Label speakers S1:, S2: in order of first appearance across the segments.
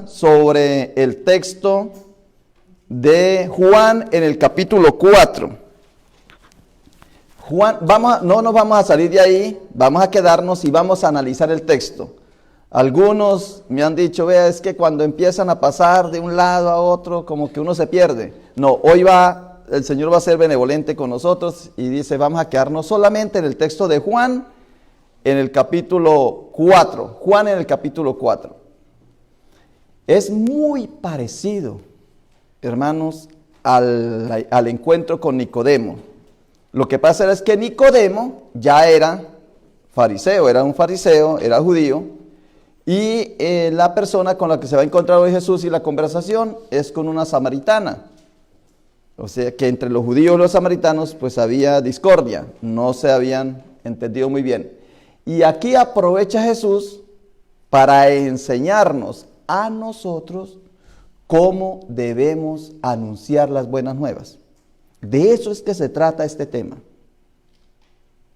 S1: sobre el texto de Juan en el capítulo 4. Juan, no nos vamos a salir de ahí, vamos a quedarnos y vamos a analizar el texto. Algunos me han dicho, vea, es que cuando empiezan a pasar de un lado a otro, como que uno se pierde. No, el Señor va a ser benevolente con nosotros y dice, vamos a quedarnos solamente en el texto de Juan en el capítulo 4. Juan en el capítulo 4. Es muy parecido, hermanos, al encuentro con Nicodemo. Lo que pasa es que Nicodemo ya era fariseo, era judío, y la persona con la que se va a encontrar hoy Jesús y la conversación es con una samaritana. O sea que entre los judíos y los samaritanos pues había discordia, no se habían entendido muy bien. Y aquí aprovecha Jesús para enseñarnos a nosotros cómo debemos anunciar las buenas nuevas. De eso es que se trata este tema,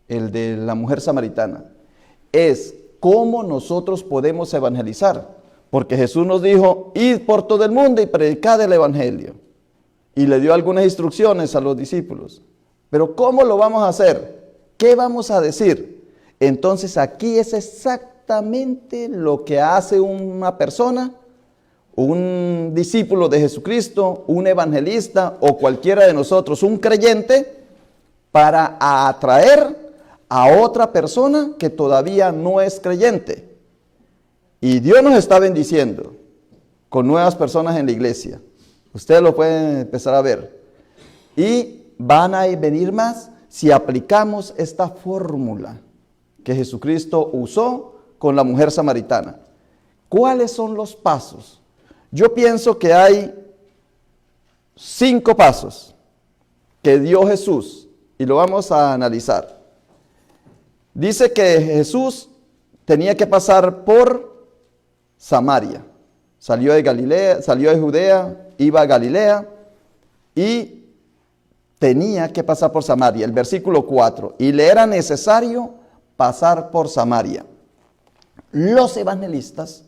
S1: el de la mujer samaritana. Es cómo nosotros podemos evangelizar, porque Jesús nos dijo, id por todo el mundo y predicad el evangelio. Y le dio algunas instrucciones a los discípulos. Pero ¿cómo lo vamos a hacer? ¿Qué vamos a decir? Entonces aquí es exactamente lo que hace una persona, un discípulo de Jesucristo, un evangelista o cualquiera de nosotros, un creyente, para atraer a otra persona que todavía no es creyente. Y Dios nos está bendiciendo con nuevas personas en la iglesia. Ustedes lo pueden empezar a ver. Y van a venir más si aplicamos esta fórmula que Jesucristo usó con la mujer samaritana. ¿Cuáles son los pasos? Yo pienso que hay 5 pasos que dio Jesús y lo vamos a analizar. Dice que Jesús tenía que pasar por Samaria. Salió de Galilea, salió de Judea, iba a Galilea y tenía que pasar por Samaria. El versículo 4, y le era necesario pasar por Samaria. Los evangelistas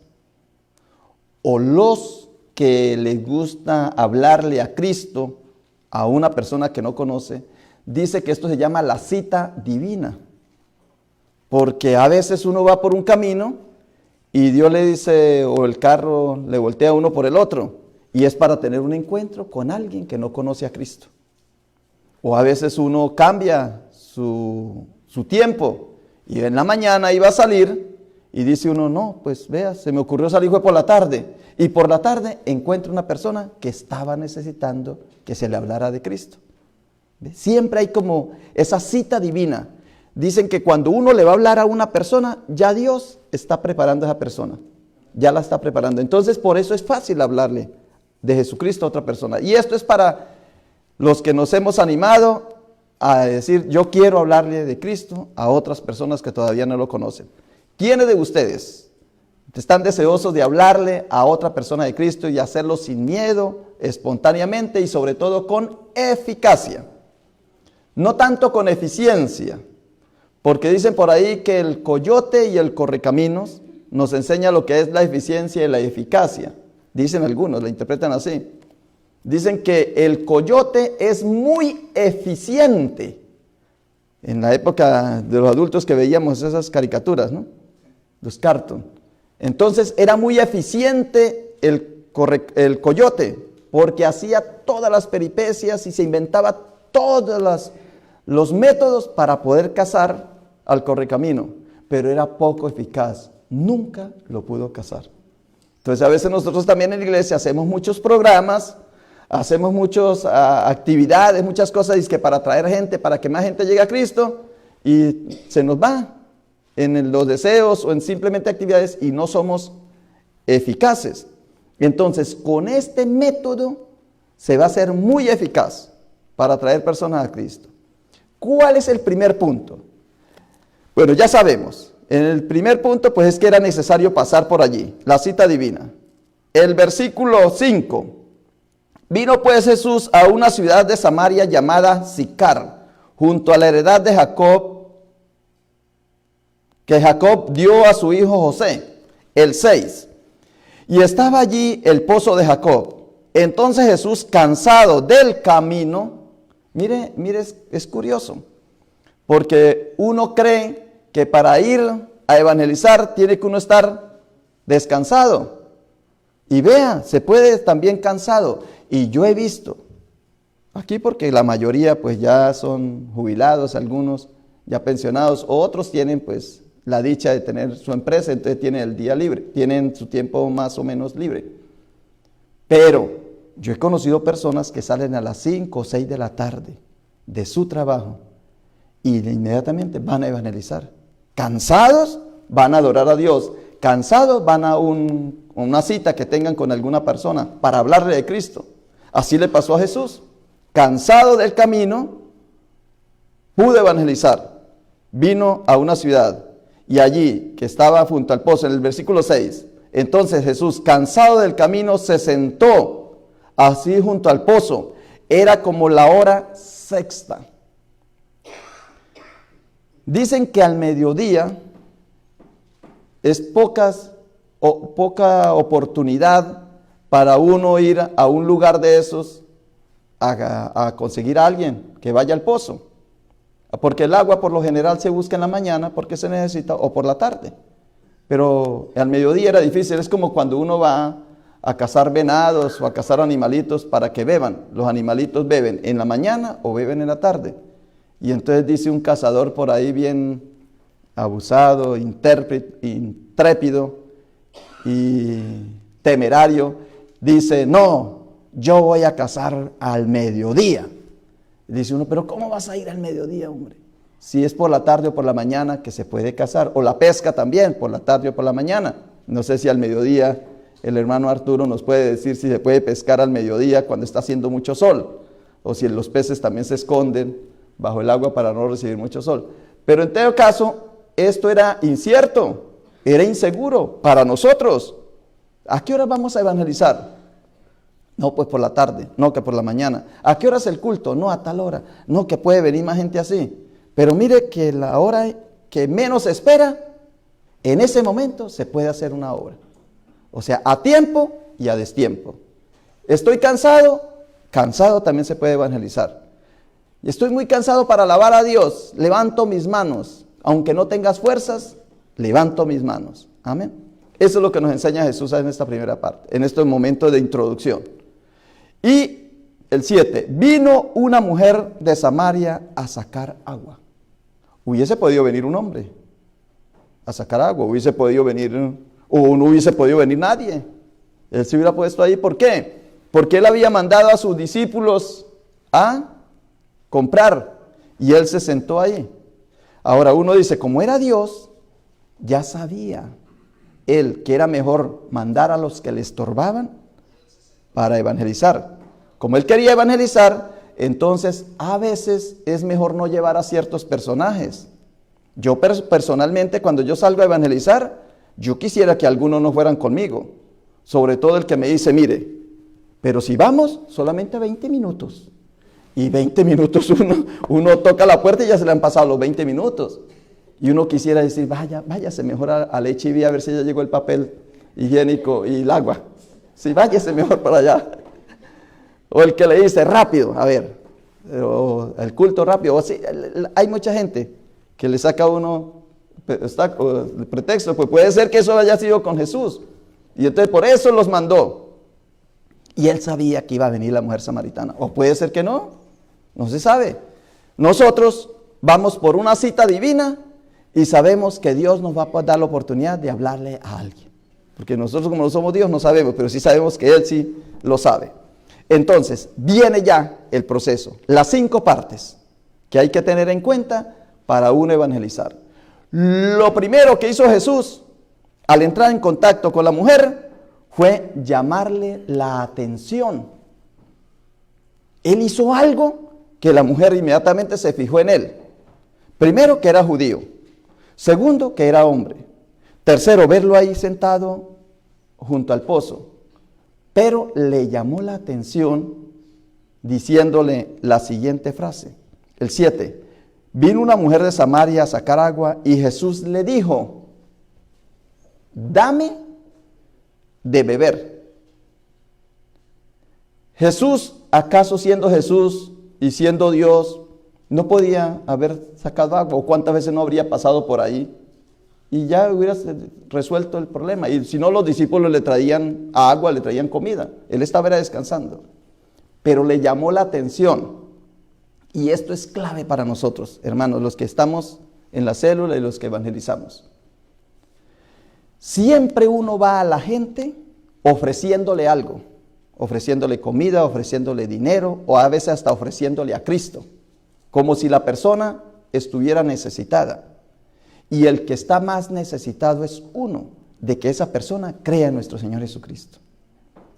S1: o los que les gusta hablarle a Cristo a una persona que no conoce, dice que esto se llama la cita divina. Porque a veces uno va por un camino y Dios le dice, o el carro le voltea a uno por el otro, y es para tener un encuentro con alguien que no conoce a Cristo. O a veces uno cambia su tiempo y en la mañana iba a salir y dice uno, no, pues vea, se me ocurrió salir fue por la tarde. Y por la tarde encuentra una persona que estaba necesitando que se le hablara de Cristo. ¿Ve? Siempre hay como esa cita divina. Dicen que cuando uno le va a hablar a una persona, ya Dios está preparando a esa persona. Ya la está preparando. Entonces por eso es fácil hablarle de Jesucristo a otra persona. Y esto es para los que nos hemos animado a decir, yo quiero hablarle de Cristo a otras personas que todavía no lo conocen. ¿Quiénes de ustedes están deseosos de hablarle a otra persona de Cristo y hacerlo sin miedo, espontáneamente y sobre todo con eficacia? No tanto con eficiencia, porque dicen por ahí que el coyote y el correcaminos nos enseña lo que es la eficiencia y la eficacia. Dicen algunos, la interpretan así. Dicen que el coyote es muy eficiente. En la época de los adultos que veíamos esas caricaturas, ¿no? Los cartoon. Entonces era muy eficiente el coyote, porque hacía todas las peripecias y se inventaba todos los métodos para poder cazar al correcamino, pero era poco eficaz, nunca lo pudo cazar. Entonces a veces nosotros también en la iglesia hacemos muchos programas, hacemos muchas actividades, muchas cosas y es que para atraer gente, para que más gente llegue a Cristo, y se nos va en los deseos o en simplemente actividades y no somos eficaces. Entonces con este método se va a ser muy eficaz para atraer personas a Cristo. ¿Cuál es el primer punto? Bueno, ya sabemos. En el primer punto pues es que era necesario pasar por allí, la cita divina. El versículo 5. Vino pues Jesús a una ciudad de Samaria llamada Sicar, junto a la heredad de Jacob, que Jacob dio a su hijo José. El 6. Y estaba allí el pozo de Jacob. Entonces Jesús, cansado del camino, mire, es curioso, porque uno cree que para ir a evangelizar tiene que uno estar descansado. Y vea, se puede también cansado. Y yo he visto, aquí porque la mayoría pues ya son jubilados, algunos ya pensionados, o otros tienen pues la dicha de tener su empresa, entonces tienen el día libre, tienen su tiempo más o menos libre. Pero yo he conocido personas que salen a las 5 o 6 de la tarde de su trabajo y inmediatamente van a evangelizar. Cansados, van a adorar a Dios. Cansados, van a una cita que tengan con alguna persona para hablarle de Cristo. Así le pasó a Jesús. Cansado del camino, pudo evangelizar. Vino a una ciudad y allí, que estaba junto al pozo, en el versículo 6, entonces Jesús, cansado del camino, se sentó así junto al pozo. Era como la hora sexta. Dicen que al mediodía es poca oportunidad para uno ir a un lugar de esos a conseguir a alguien que vaya al pozo. Porque el agua por lo general se busca en la mañana porque se necesita, o por la tarde. Pero al mediodía era difícil. Es como cuando uno va a cazar venados o a cazar animalitos para que beban. Los animalitos beben en la mañana o beben en la tarde. Y entonces dice un cazador por ahí bien abusado, intrépido y temerario, dice, no, yo voy a cazar al mediodía. Dice uno, pero ¿cómo vas a ir al mediodía, hombre? Si es por la tarde o por la mañana que se puede cazar, o la pesca también, por la tarde o por la mañana. No sé si al mediodía el hermano Arturo nos puede decir si se puede pescar al mediodía cuando está haciendo mucho sol, o si los peces también se esconden bajo el agua para no recibir mucho sol. Pero en todo caso, esto era incierto, era inseguro para nosotros. ¿A qué hora vamos a evangelizar? No, pues por la tarde, no, que por la mañana. ¿A qué hora es el culto? No, a tal hora. No, que puede venir más gente así. Pero mire que la hora que menos se espera, en ese momento se puede hacer una obra. O sea, a tiempo y a destiempo. Estoy cansado, cansado también se puede evangelizar. Y estoy muy cansado para alabar a Dios, levanto mis manos. Aunque no tengas fuerzas, levanto mis manos. Amén. Eso es lo que nos enseña Jesús en esta primera parte, en este momento de introducción. Y el 7, vino una mujer de Samaria a sacar agua. Hubiese podido venir un hombre a sacar agua, hubiese podido venir, o no hubiese podido venir nadie. Él se hubiera puesto ahí, ¿por qué? Porque él había mandado a sus discípulos a comprar y él se sentó ahí. Ahora uno dice, como era Dios, ya sabía él que era mejor mandar a los que le estorbaban para evangelizar. Como él quería evangelizar, entonces a veces es mejor no llevar a ciertos personajes. Yo personalmente, cuando yo salgo a evangelizar, yo quisiera que algunos no fueran conmigo. Sobre todo el que me dice, mire, pero si vamos, solamente 20 minutos. Y 20 minutos uno toca la puerta y ya se le han pasado los 20 minutos. Y uno quisiera decir, váyase mejor al HIV a ver si ya llegó el papel higiénico y el agua. Sí, váyase mejor para allá. O el que le dice, rápido, a ver, o el culto rápido. O sí, hay mucha gente que le saca a uno el pretexto, pues puede ser que eso haya sido con Jesús. Y entonces por eso los mandó. Y él sabía que iba a venir la mujer samaritana. O puede ser que no se sabe. Nosotros vamos por una cita divina y sabemos que Dios nos va a dar la oportunidad de hablarle a alguien. Porque nosotros, como no somos Dios, no sabemos, pero sí sabemos que Él sí lo sabe. Entonces, viene ya el proceso. Las 5 partes que hay que tener en cuenta para uno evangelizar. Lo primero que hizo Jesús al entrar en contacto con la mujer fue llamarle la atención. Él hizo algo que la mujer inmediatamente se fijó en él. Primero, que era judío. Segundo, que era hombre. Tercero, verlo ahí sentado junto al pozo. Pero le llamó la atención diciéndole la siguiente frase. El 7. Vino una mujer de Samaria a sacar agua y Jesús le dijo, dame de beber. Jesús, ¿acaso siendo Jesús y siendo Dios, no podía haber sacado agua? ¿O cuántas veces no habría pasado por ahí? Y ya hubiera resuelto el problema. Y si no, los discípulos le traían agua, le traían comida. Él estaba descansando. Pero le llamó la atención. Y esto es clave para nosotros, hermanos, los que estamos en la célula y los que evangelizamos. Siempre uno va a la gente ofreciéndole algo. Ofreciéndole comida, ofreciéndole dinero, o a veces hasta ofreciéndole a Cristo. Como si la persona estuviera necesitada. Y el que está más necesitado es uno, de que esa persona crea en nuestro Señor Jesucristo.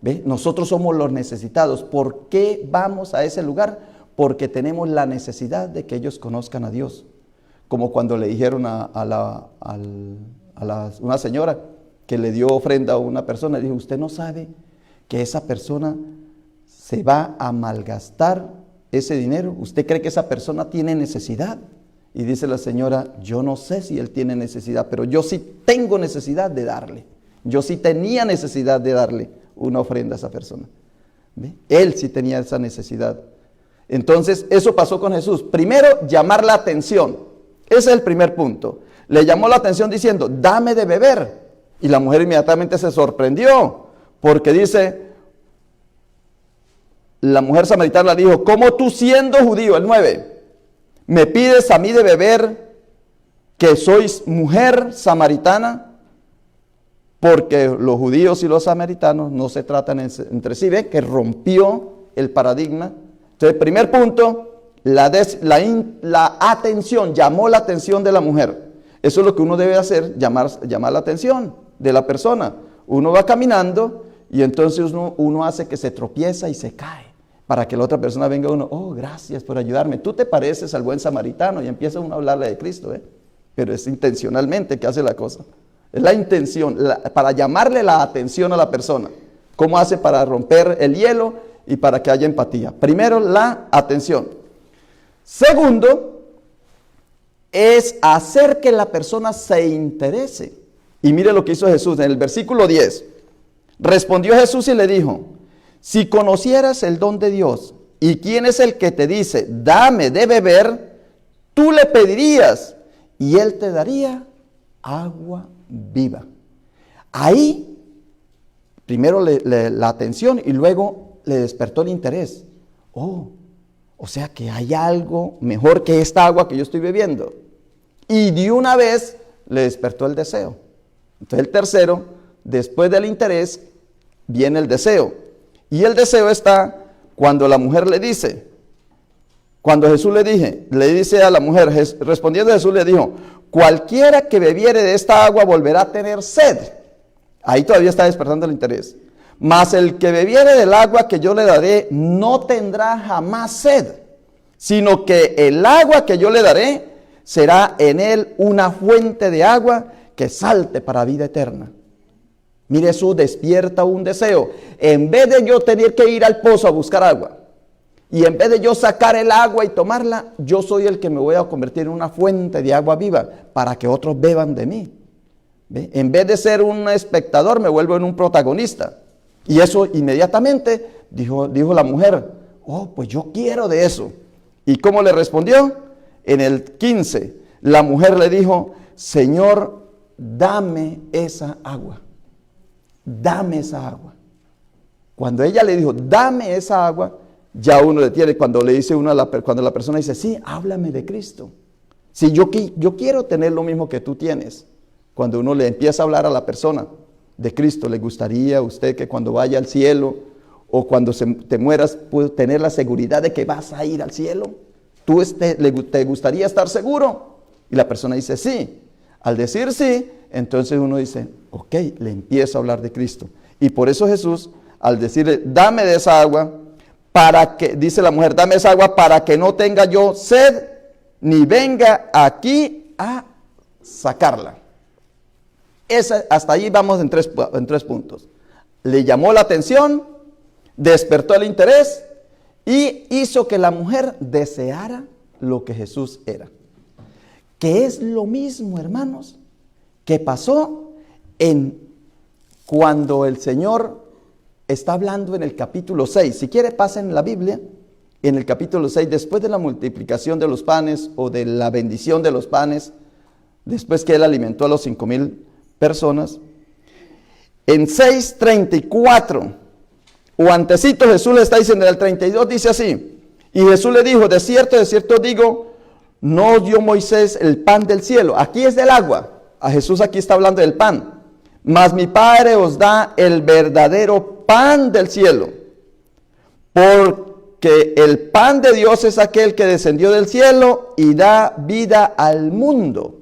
S1: ¿Ve? Nosotros somos los necesitados. ¿Por qué vamos a ese lugar? Porque tenemos la necesidad de que ellos conozcan a Dios. Como cuando le dijeron a una señora que le dio ofrenda a una persona, le dijo, usted no sabe que esa persona se va a malgastar ese dinero. ¿Usted cree que esa persona tiene necesidad? Y dice la señora, yo no sé si él tiene necesidad, pero yo sí tengo necesidad de darle. Yo sí tenía necesidad de darle una ofrenda a esa persona. ¿Ve? Él sí tenía esa necesidad. Entonces, eso pasó con Jesús. Primero, llamar la atención. Ese es el primer punto. Le llamó la atención diciendo, dame de beber. Y la mujer inmediatamente se sorprendió, porque dice, la mujer samaritana le dijo, ¿cómo tú siendo judío, el 9, me pides a mí de beber que sois mujer samaritana? Porque los judíos y los samaritanos no se tratan entre sí. ¿Ve? Que rompió el paradigma. Entonces, primer punto, la atención, llamó la atención de la mujer. Eso es lo que uno debe hacer, llamar la atención de la persona. Uno va caminando y entonces uno hace que se tropieza y se cae, para que la otra persona venga a uno, oh, gracias por ayudarme, tú te pareces al buen samaritano, y empieza uno a hablarle de Cristo, pero es intencionalmente que hace la cosa. Es la intención, para llamarle la atención a la persona. ¿Cómo hace para romper el hielo y para que haya empatía? Primero, la atención. Segundo, es hacer que la persona se interese. Y mire lo que hizo Jesús en el versículo 10. Respondió Jesús y le dijo, si conocieras el don de Dios y quién es el que te dice, dame de beber, tú le pedirías y él te daría agua viva. Ahí, primero la atención y luego le despertó el interés. Oh, o sea que hay algo mejor que esta agua que yo estoy bebiendo. Y de una vez le despertó el deseo. Entonces el tercero, después del interés, viene el deseo. Y el deseo está cuando la mujer le dice, cuando Jesús le dice a la mujer, respondiendo Jesús le dijo, cualquiera que bebiere de esta agua volverá a tener sed. Ahí todavía está despertando el interés. Mas el que bebiere del agua que yo le daré no tendrá jamás sed, sino que el agua que yo le daré será en él una fuente de agua que salte para vida eterna. Mire, eso despierta un deseo. En vez de yo tener que ir al pozo a buscar agua, y en vez de yo sacar el agua y tomarla, yo soy el que me voy a convertir en una fuente de agua viva para que otros beban de mí. ¿Ve? En vez de ser un espectador, me vuelvo en un protagonista. Y eso inmediatamente dijo la mujer, oh, pues yo quiero de eso. ¿Y cómo le respondió? En el 15, la mujer le dijo, Señor, dame esa agua. Dame esa agua. Cuando ella le dijo, dame esa agua, ya uno le tiene, cuando le dice cuando la persona dice, sí, háblame de Cristo. Sí, yo quiero tener lo mismo que tú tienes. Cuando uno le empieza a hablar a la persona de Cristo, ¿le gustaría a usted que cuando vaya al cielo o cuando te mueras, puedas tener la seguridad de que vas a ir al cielo? ¿Te gustaría estar seguro? Y la persona dice sí. Al decir sí, entonces uno dice, ok, le empiezo a hablar de Cristo. Y por eso Jesús, al decirle, dame de esa agua, dice la mujer, dame esa agua para que no tenga yo sed, ni venga aquí a sacarla. Hasta allí vamos en tres puntos. Le llamó la atención, despertó el interés y hizo que la mujer deseara lo que Jesús era. Que es lo mismo, hermanos, que pasó cuando el Señor está hablando en el capítulo 6. Si quiere, pasen la Biblia. En el capítulo 6, después de la multiplicación de los panes o de la bendición de los panes, después que Él alimentó a los 5,000 personas, en 6:34, o antecito, Jesús le está diciendo, en el 32 dice así, y Jesús le dijo, de cierto digo, no os dio Moisés el pan del cielo. Aquí es del agua, a Jesús aquí está hablando del pan. Mas mi Padre os da el verdadero pan del cielo, porque el pan de Dios es aquel que descendió del cielo y da vida al mundo.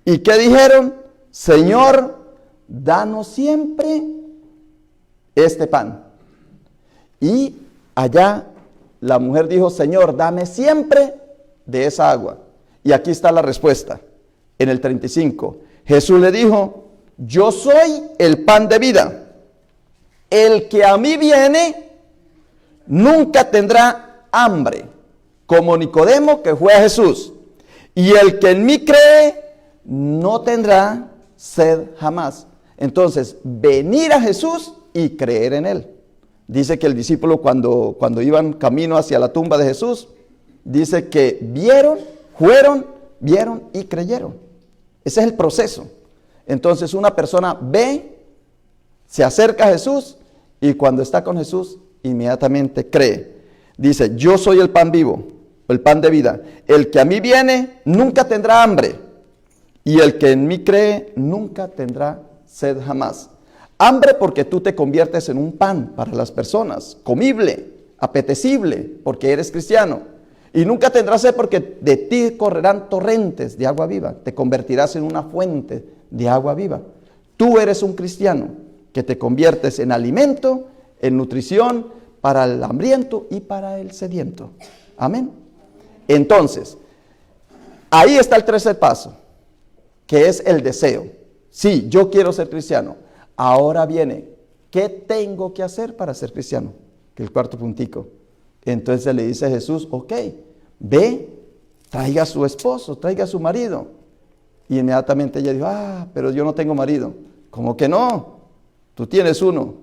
S1: ¿Y qué dijeron? Señor, danos siempre este pan. Y allá la mujer dijo, Señor, dame siempre de esa agua. Y aquí está la respuesta, en el 35. Jesús le dijo, yo soy el pan de vida. El que a mí viene nunca tendrá hambre, como Nicodemo que fue a Jesús. Y el que en mí cree no tendrá sed jamás. Entonces, venir a Jesús y creer en Él. Dice que el discípulo cuando iban camino hacia la tumba de Jesús, dice que vieron y creyeron. Ese es el proceso. Entonces una persona ve, se acerca a Jesús y cuando está con Jesús, inmediatamente cree. Dice, yo soy el pan vivo, el pan de vida. El que a mí viene nunca tendrá hambre y el que en mí cree nunca tendrá sed jamás. Hambre porque tú te conviertes en un pan para las personas, comible, apetecible, porque eres cristiano. Y nunca tendrás sed porque de ti correrán torrentes de agua viva. Te convertirás en una fuente de agua viva. Tú eres un cristiano que te conviertes en alimento, en nutrición para el hambriento y para el sediento. Amén. Entonces, ahí está el tercer paso, que es el deseo. Sí, yo quiero ser cristiano. Ahora viene, ¿qué tengo que hacer para ser cristiano? Que el cuarto puntico. Entonces le dice Jesús, ok, ve, traiga a su esposo, traiga a su marido. Y inmediatamente ella dijo, pero yo no tengo marido. ¿Cómo que no? Tú tienes uno.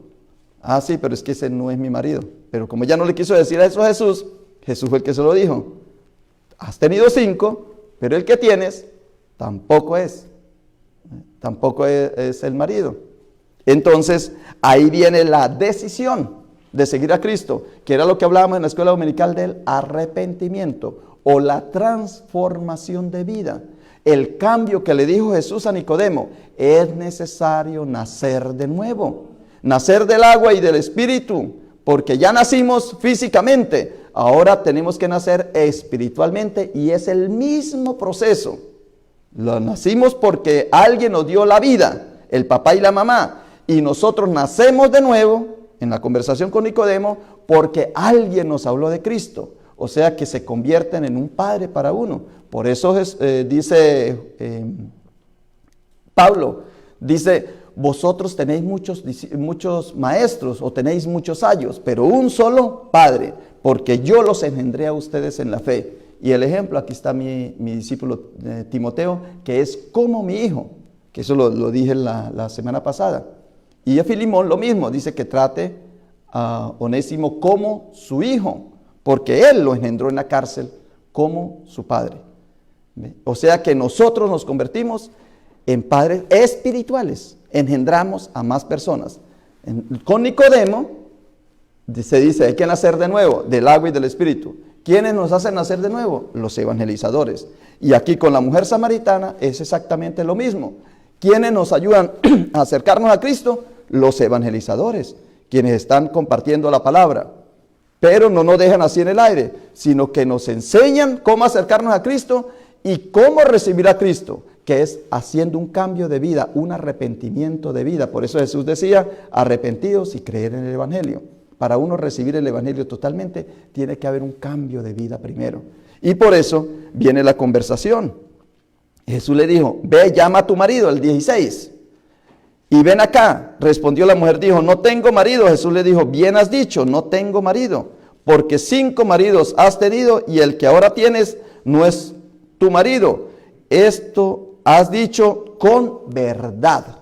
S1: Sí, pero es que ese no es mi marido. Pero como ya no le quiso decir eso a Jesús, Jesús fue el que se lo dijo. Has tenido 5, pero el que tienes tampoco es el marido. Entonces, ahí viene la decisión de seguir a Cristo, que era lo que hablábamos en la escuela dominical del arrepentimiento o la transformación de vida. El cambio que le dijo Jesús a Nicodemo, es necesario nacer de nuevo, nacer del agua y del espíritu, porque ya nacimos físicamente, ahora tenemos que nacer espiritualmente y es el mismo proceso. Lo nacimos porque alguien nos dio la vida, el papá y la mamá, y nosotros nacemos de nuevo en la conversación con Nicodemo porque alguien nos habló de Cristo. O sea que se convierten en un padre para uno. Por eso dice Pablo, dice, vosotros tenéis muchos maestros o tenéis muchos ayos, pero un solo padre, porque yo los engendré a ustedes en la fe. Y el ejemplo, aquí está mi discípulo Timoteo, que es como mi hijo, que eso lo dije la semana pasada. Y a Filimón lo mismo, dice que trate a Onésimo como su hijo, porque él lo engendró en la cárcel como su padre. O sea que nosotros nos convertimos en padres espirituales, engendramos a más personas. Con Nicodemo se dice, hay que nacer de nuevo, del agua y del espíritu. ¿Quiénes nos hacen nacer de nuevo? Los evangelizadores. Y aquí con la mujer samaritana es exactamente lo mismo. ¿Quiénes nos ayudan a acercarnos a Cristo? Los evangelizadores, quienes están compartiendo la palabra. Pero no nos dejan así en el aire, sino que nos enseñan cómo acercarnos a Cristo y cómo recibir a Cristo, que es haciendo un cambio de vida, un arrepentimiento de vida. Por eso Jesús decía, arrepentidos y creer en el Evangelio. Para uno recibir el Evangelio totalmente, tiene que haber un cambio de vida primero. Y por eso viene la conversación. Jesús le dijo, ve, llama a tu marido, el 16. Y ven acá, respondió la mujer, dijo, no tengo marido. Jesús le dijo, bien has dicho, no tengo marido, porque 5 maridos has tenido y el que ahora tienes no es tu marido. Esto has dicho con verdad.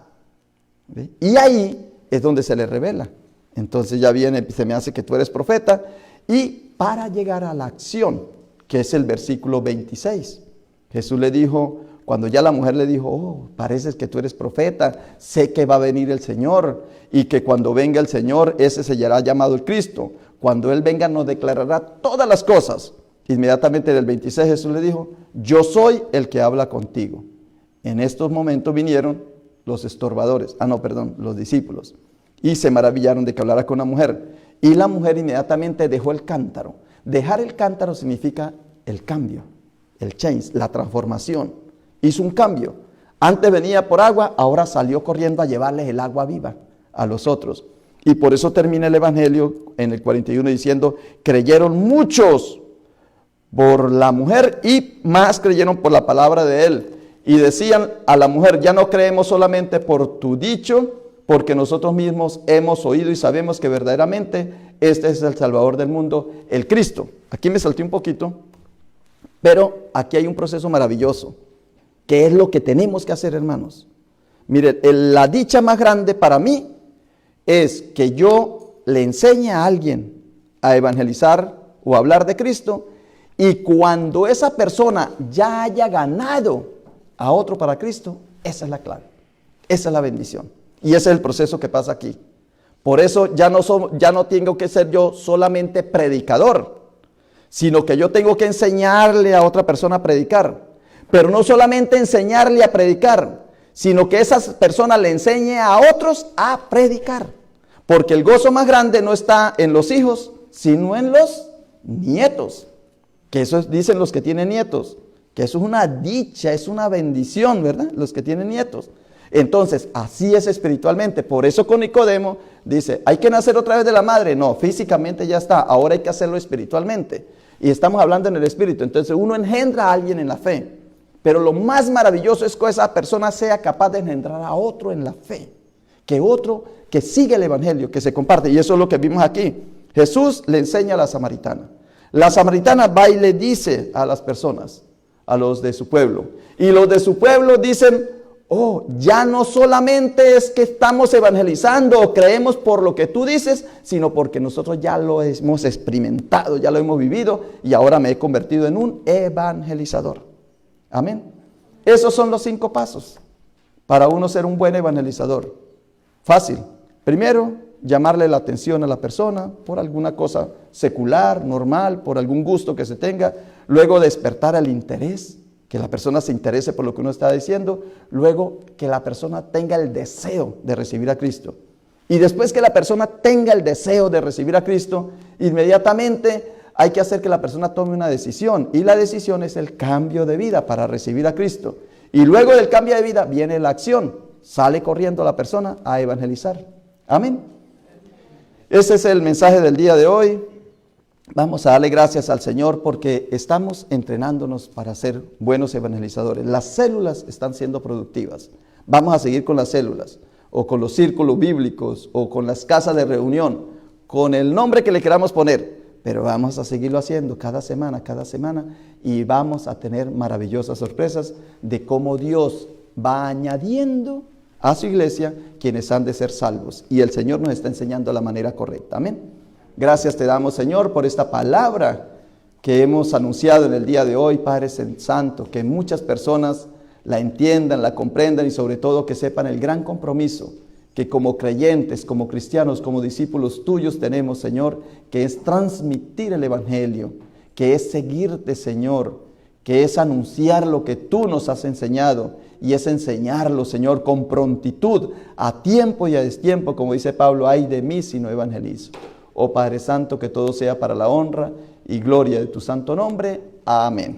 S1: ¿Ve? Y ahí es donde se le revela. Entonces ya viene, se me hace que tú eres profeta. Y para llegar a la acción, que es el versículo 26, Jesús le dijo, cuando ya la mujer le dijo, oh, pareces que tú eres profeta, sé que va a venir el Señor, y que cuando venga el Señor, ese será llamado el Cristo. Cuando Él venga nos declarará todas las cosas. Inmediatamente en el 26 Jesús le dijo, yo soy el que habla contigo. En estos momentos vinieron los estorbadores, los discípulos, y se maravillaron de que hablara con una mujer. Y la mujer inmediatamente dejó el cántaro. Dejar el cántaro significa el cambio, el change, la transformación. Hizo un cambio. Antes venía por agua, ahora salió corriendo a llevarles el agua viva a los otros. Y por eso termina el Evangelio en el 41 diciendo, creyeron muchos por la mujer y más creyeron por la palabra de él. Y decían a la mujer, ya no creemos solamente por tu dicho, porque nosotros mismos hemos oído y sabemos que verdaderamente este es el Salvador del mundo, el Cristo. Aquí me salté un poquito, pero aquí hay un proceso maravilloso. ¿Qué es lo que tenemos que hacer, hermanos? Miren, la dicha más grande para mí es que yo le enseñe a alguien a evangelizar o a hablar de Cristo, y cuando esa persona ya haya ganado a otro para Cristo, esa es la clave, esa es la bendición. Y ese es el proceso que pasa aquí. Por eso ya no tengo que ser yo solamente predicador, sino que yo tengo que enseñarle a otra persona a predicar. Pero no solamente enseñarle a predicar, sino que esa persona le enseñe a otros a predicar. Porque el gozo más grande no está en los hijos, sino en los nietos. Que eso dicen los que tienen nietos, que eso es una dicha, es una bendición, ¿verdad? Los que tienen nietos. Entonces, así es espiritualmente. Por eso con Nicodemo dice, ¿hay que nacer otra vez de la madre? No, físicamente ya está, ahora hay que hacerlo espiritualmente. Y estamos hablando en el espíritu. Entonces uno engendra a alguien en la fe. Pero lo más maravilloso es que esa persona sea capaz de engendrar a otro en la fe. Que otro que sigue el evangelio, que se comparte. Y eso es lo que vimos aquí. Jesús le enseña a la samaritana. La samaritana va y le dice a las personas, a los de su pueblo. Y los de su pueblo dicen, oh, ya no solamente es que estamos evangelizando o creemos por lo que tú dices, sino porque nosotros ya lo hemos experimentado, ya lo hemos vivido y ahora me he convertido en un evangelizador. Amén. Esos son los 5 pasos para uno ser un buen evangelizador. Fácil. Primero, llamarle la atención a la persona por alguna cosa secular, normal, por algún gusto que se tenga. Luego, despertar el interés, que la persona se interese por lo que uno está diciendo. Luego, que la persona tenga el deseo de recibir a Cristo. Y después que la persona tenga el deseo de recibir a Cristo, inmediatamente hay que hacer que la persona tome una decisión. Y la decisión es el cambio de vida para recibir a Cristo. Y luego del cambio de vida viene la acción. Sale corriendo la persona a evangelizar. Amén. Ese es el mensaje del día de hoy. Vamos a darle gracias al Señor porque estamos entrenándonos para ser buenos evangelizadores. Las células están siendo productivas. Vamos a seguir con las células, o con los círculos bíblicos, o con las casas de reunión, con el nombre que le queramos poner. Pero vamos a seguirlo haciendo cada semana, y vamos a tener maravillosas sorpresas de cómo Dios va añadiendo a su iglesia quienes han de ser salvos. Y el Señor nos está enseñando la manera correcta. Amén. Gracias te damos, Señor, por esta palabra que hemos anunciado en el día de hoy, Padre Santo, que muchas personas la entiendan, la comprendan y sobre todo que sepan el gran compromiso que como creyentes, como cristianos, como discípulos tuyos tenemos, Señor, que es transmitir el evangelio, que es seguirte, Señor, que es anunciar lo que tú nos has enseñado y es enseñarlo, Señor, con prontitud, a tiempo y a destiempo, como dice Pablo, ay de mí si no evangelizo. Oh Padre Santo, que todo sea para la honra y gloria de tu santo nombre. Amén.